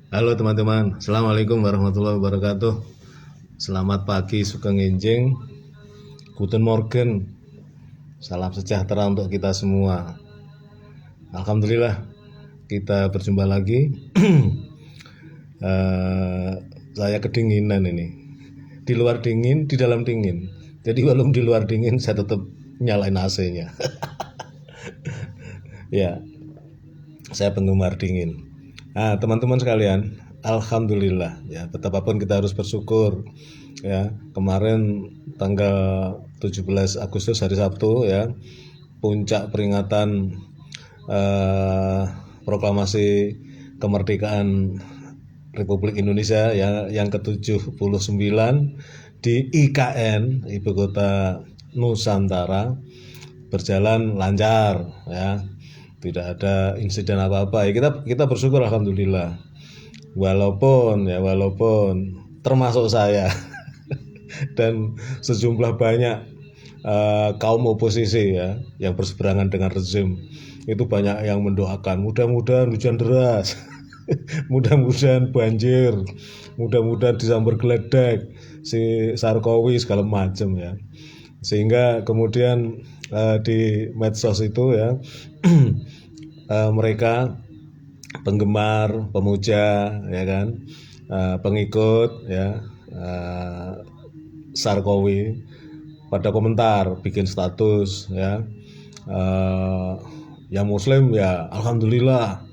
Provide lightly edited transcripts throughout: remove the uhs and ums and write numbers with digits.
Halo teman-teman, Assalamualaikum warahmatullahi wabarakatuh. Selamat pagi Sugeng Enjing, Guten Morgen. Salam sejahtera untuk kita semua. Alhamdulillah kita berjumpa lagi. Saya kedinginan ini. Di luar dingin, di dalam dingin. Jadi walaupun di luar dingin saya tetap nyalain AC-nya. Ya, saya penggemar dingin. Nah, teman-teman sekalian, alhamdulillah ya, betapapun kita harus bersyukur ya. Kemarin tanggal 17 Agustus hari Sabtu ya, puncak peringatan proklamasi kemerdekaan Republik Indonesia ya yang ke-79 di IKN, Ibu Kota Nusantara, berjalan lancar ya, tidak ada insiden apa-apa ya, kita bersyukur alhamdulillah, walaupun termasuk saya dan sejumlah banyak kaum oposisi ya yang berseberangan dengan rezim itu banyak yang mendoakan mudah-mudahan hujan deras, mudah-mudahan banjir, mudah-mudahan disambar geledek si Sarkowi segala macam ya, sehingga kemudian di medsos itu ya mereka penggemar, pemuja ya kan, pengikut ya Sarkowi pada komentar, bikin status ya, yang muslim ya alhamdulillah,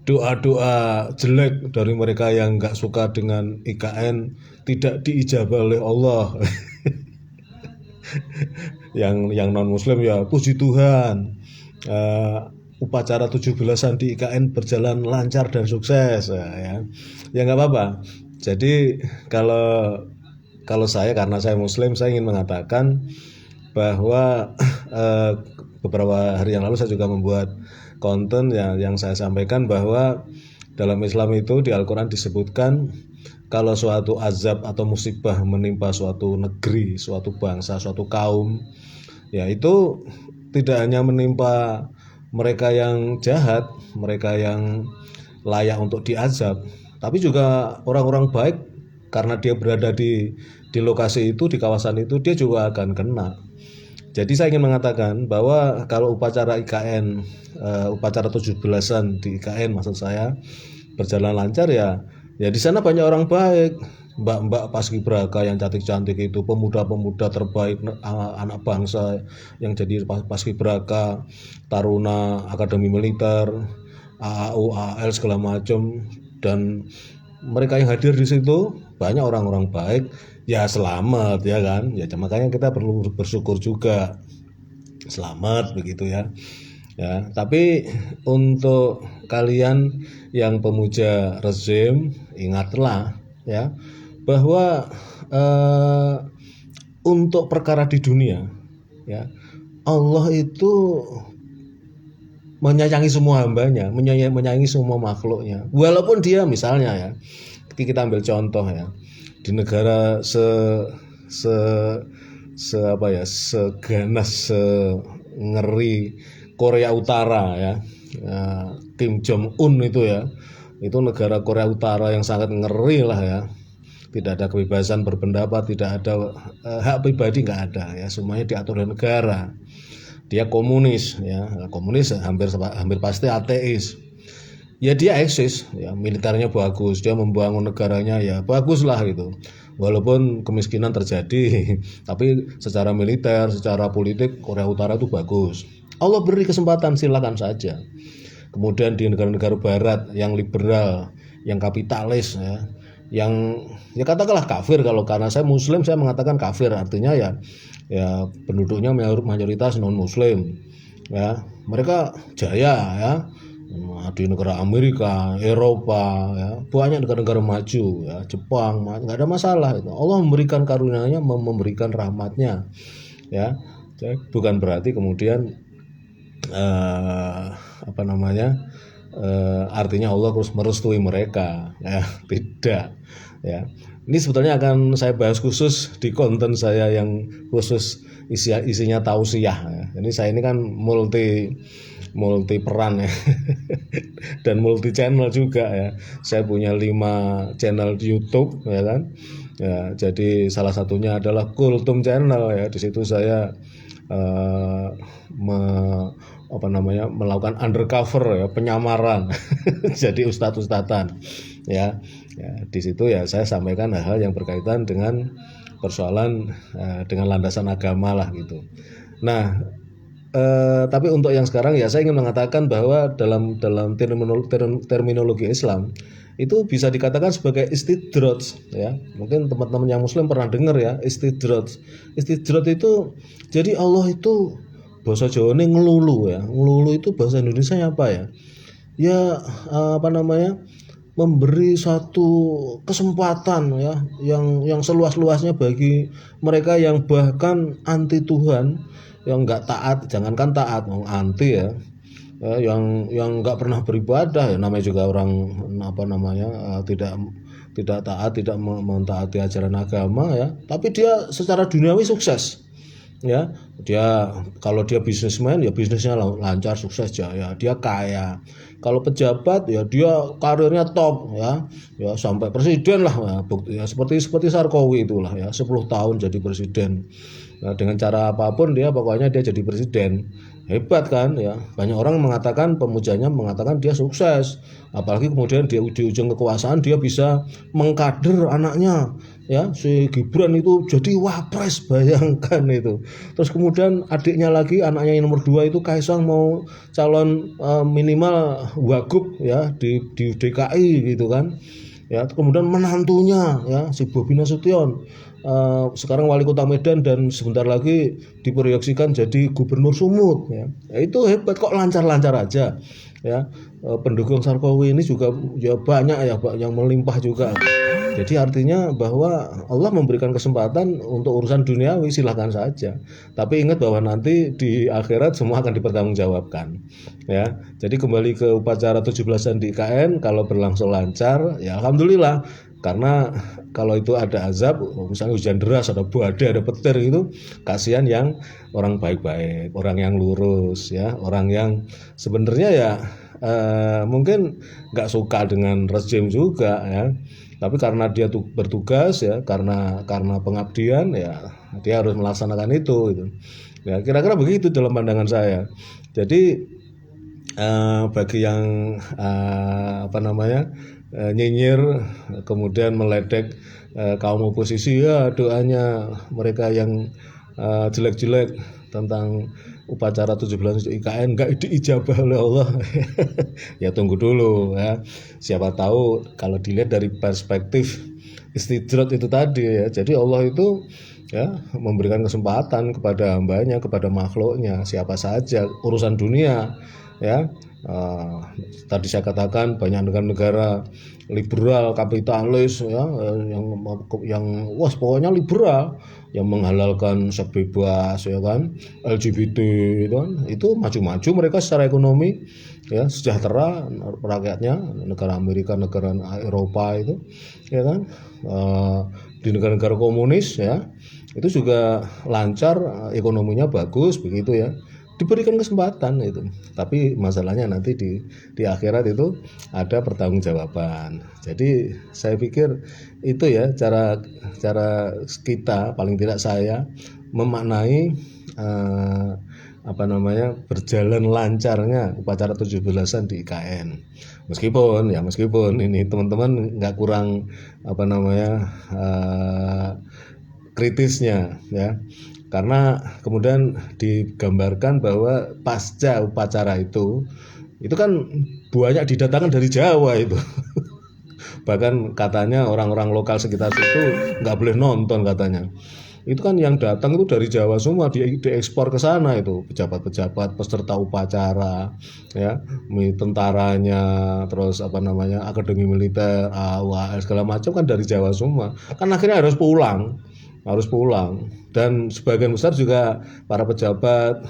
doa-doa jelek dari mereka yang nggak suka dengan IKN tidak diijabah oleh Allah. yang non muslim ya puji Tuhan, upacara 17-an di IKN berjalan lancar dan sukses ya nggak apa-apa. Jadi kalau saya, karena saya muslim, saya ingin mengatakan bahwa beberapa hari yang lalu saya juga membuat konten yang saya sampaikan bahwa dalam Islam itu di Al-Quran disebutkan kalau suatu azab atau musibah menimpa suatu negeri, suatu bangsa, suatu kaum, ya itu tidak hanya menimpa mereka yang jahat, mereka yang layak untuk diazab, tapi juga orang-orang baik, karena dia berada di lokasi itu, di kawasan itu, dia juga akan kena. Jadi saya ingin mengatakan bahwa kalau upacara IKN, upacara 17-an di IKN maksud saya, berjalan lancar ya di sana banyak orang baik, mbak-mbak paskibraka yang cantik-cantik itu, pemuda-pemuda terbaik anak bangsa yang jadi paskibraka, taruna akademi militer, AAU, AL segala macam, dan mereka yang hadir di situ banyak orang-orang baik, ya selamat ya kan, ya makanya kita perlu bersyukur juga, selamat begitu ya. Ya, tapi untuk kalian yang pemuja rezim, ingatlah ya bahwa untuk perkara di dunia ya, Allah itu menyayangi semua hambanya, menyayangi semua makhluknya, walaupun dia misalnya ya, kita ambil contoh ya, di negara seganas, ngeri Korea Utara ya, Kim Jong Un itu ya, itu negara Korea Utara yang sangat ngeri lah ya, tidak ada kebebasan berpendapat, tidak ada hak pribadi, nggak ada ya, semuanya diatur oleh negara. Dia komunis ya, komunis hampir pasti ateis. Ya dia eksis ya, militernya bagus, dia membangun negaranya ya bagus lah gitu, walaupun kemiskinan terjadi tapi secara militer, secara politik Korea Utara itu bagus. Allah beri kesempatan, silakan saja. Kemudian di negara-negara barat yang liberal, yang kapitalis ya, yang ya katakanlah kafir, kalau karena saya muslim saya mengatakan kafir, artinya ya penduduknya mayoritas non muslim ya, mereka jaya ya. Di negara Amerika, Eropa ya, banyak negara-negara maju ya, Jepang, nggak ada masalah itu. Allah memberikan karunia-Nya, memberikan rahmatnya ya. Bukan berarti kemudian artinya Allah terus merestui mereka ya, tidak ya. Ini sebetulnya akan saya bahas khusus di konten saya yang khusus isinya tausiah ya. Jadi saya ini kan multi peran ya dan multi channel juga ya. Saya punya 5 channel di YouTube ya kan. Ya, jadi salah satunya adalah Kultum Channel ya. Di situ saya eh, melakukan undercover ya, penyamaran. Jadi ustadz-ustadzan ya. Ya, di situ ya saya sampaikan hal-hal yang berkaitan dengan persoalan dengan landasan agama lah gitu. Nah, tapi untuk yang sekarang ya saya ingin mengatakan bahwa dalam terminologi Islam itu bisa dikatakan sebagai istidraj ya. Mungkin teman-teman yang muslim pernah dengar ya istidraj. Istidraj itu jadi Allah itu bahasa Jawa ini ngelulu ya. Ngelulu itu bahasa Indonesia apa ya? Ya memberi satu kesempatan ya yang seluas-luasnya bagi mereka yang bahkan anti Tuhan, yang nggak taat, jangankan taat, anti ya, yang nggak pernah beribadah ya, namanya juga orang tidak taat, tidak mentaati ajaran agama ya, tapi dia secara duniawi sukses ya. Dia kalau dia bisnismen ya bisnisnya lancar, sukses jaya, dia kaya. Kalau pejabat ya dia karirnya top ya sampai presiden lah ya, bukti ya, seperti Sarkowi itulah ya 10 tahun jadi presiden. Nah, dengan cara apapun dia pokoknya dia jadi presiden. Hebat kan ya. Banyak orang mengatakan, pemujanya mengatakan dia sukses. Apalagi kemudian di ujung kekuasaan dia bisa mengkader anaknya ya, si Gibran itu jadi wapres, bayangkan itu. Terus kemudian adiknya lagi, anaknya yang nomor 2 itu Kaisang mau calon minimal wagub ya di DKI gitu kan. Ya, kemudian menantunya ya si Bobi Nasution sekarang wali kota Medan dan sebentar lagi diproyeksikan jadi gubernur Sumut ya. Itu hebat kok, lancar-lancar aja ya. Pendukung Sarkowi ini juga ya banyak ya Pak, yang melimpah juga. Jadi artinya bahwa Allah memberikan kesempatan untuk urusan duniawi silahkan saja. Tapi ingat bahwa nanti di akhirat semua akan dipertanggungjawabkan. Ya. Jadi kembali ke upacara 17-an di IKN, kalau berlangsung lancar ya alhamdulillah. Karena kalau itu ada azab, misalnya hujan deras, ada badai, ada petir itu, kasihan yang orang baik-baik, orang yang lurus ya, orang yang sebenarnya ya mungkin nggak suka dengan rezim juga ya. Tapi karena dia tuh bertugas ya, karena pengabdian ya, dia harus melaksanakan itu gitu. Ya kira-kira begitu dalam pandangan saya. Jadi bagi yang nyinyir kemudian meledek kaum oposisi ya, doanya mereka yang jelek-jelek tentang upacara 17 IKN nggak diijabah oleh Allah. Ya tunggu dulu ya, siapa tahu kalau dilihat dari perspektif istidrat itu tadi ya, jadi Allah itu ya memberikan kesempatan kepada hambanya, kepada makhluknya, siapa saja, urusan dunia ya. Tadi saya katakan banyak negara-negara liberal kapitalis ya, yang pokoknya liberal, yang menghalalkan seks bebas ya kan, LGBT itu kan, itu maju-maju mereka secara ekonomi ya, sejahtera rakyatnya. Negara Amerika, negara Eropa itu ya kan, di negara-negara komunis ya itu juga lancar, ekonominya bagus begitu ya, diberikan kesempatan itu. Tapi masalahnya nanti di akhirat itu ada pertanggungjawaban. Jadi saya pikir itu ya cara kita, paling tidak saya memaknai berjalan lancarnya upacara 17-an di IKN. Meskipun ini teman-teman nggak kurang kritisnya ya. Karena kemudian digambarkan bahwa pasca upacara itu kan banyak didatangkan dari Jawa itu. Bahkan katanya orang-orang lokal sekitar situ nggak boleh nonton katanya. Itu kan yang datang itu dari Jawa semua, diekspor ke sana itu, pejabat-pejabat, peserta upacara, ya, tentaranya, terus akademi militer, AWAL segala macam kan dari Jawa semua. Kan akhirnya harus pulang. Dan sebagian besar juga para pejabat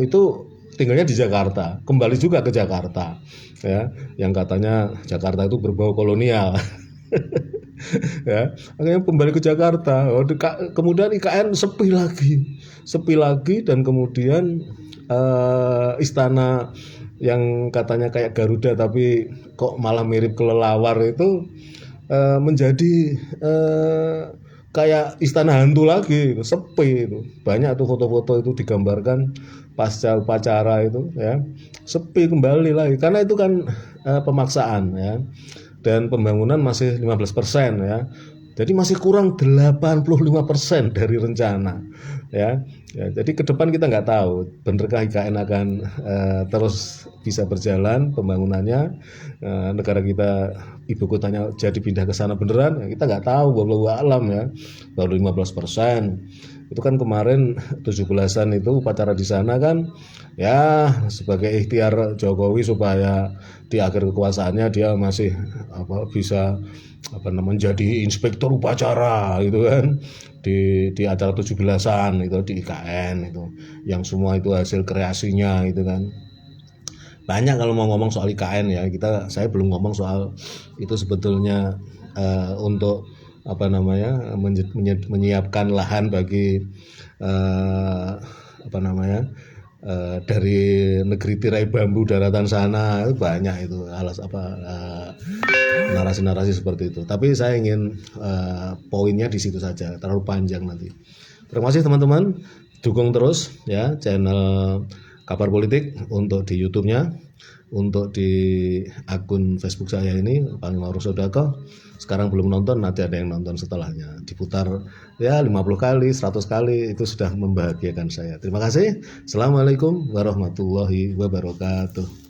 itu tinggalnya di Jakarta, kembali juga ke Jakarta ya, yang katanya Jakarta itu berbau kolonial. Ya, akhirnya kembali ke Jakarta. Kemudian IKN sepi lagi dan kemudian istana yang katanya kayak Garuda tapi kok malah mirip kelelawar itu menjadi kayak istana hantu lagi, itu sepi itu. Banyak tuh foto-foto itu digambarkan pasca upacara itu ya, sepi kembali lagi karena itu kan pemaksaan ya, dan pembangunan masih 15% ya, jadi masih kurang 85% dari rencana ya. Jadi ke depan kita nggak tahu benerkah IKN akan terus bisa berjalan pembangunannya, negara kita ibu kotanya jadi pindah ke sana beneran, kita nggak tahu, wallahu alam ya, baru 15%. Itu kan kemarin 17-an itu upacara di sana kan ya sebagai ikhtiar Jokowi supaya di akhir kekuasaannya dia masih bisa menjadi inspektur upacara gitu kan, di acara 17-an itu di IKN itu, yang semua itu hasil kreasinya gitu kan. Banyak kalau mau ngomong soal IKN ya, saya belum ngomong soal itu sebetulnya untuk menyiapkan lahan bagi dari negeri tirai bambu daratan sana, itu banyak itu narasi-narasi seperti itu. Tapi saya ingin poinnya di situ saja, terlalu panjang nanti. Terima kasih teman-teman, dukung terus ya channel Kabar Politik untuk di YouTube-nya, untuk di akun Facebook saya ini Panglima Rus Sodako. Sekarang belum nonton, nanti ada yang nonton setelahnya. Diputar ya 50 kali, 100 kali, itu sudah membahagiakan saya. Terima kasih. Assalamualaikum warahmatullahi wabarakatuh.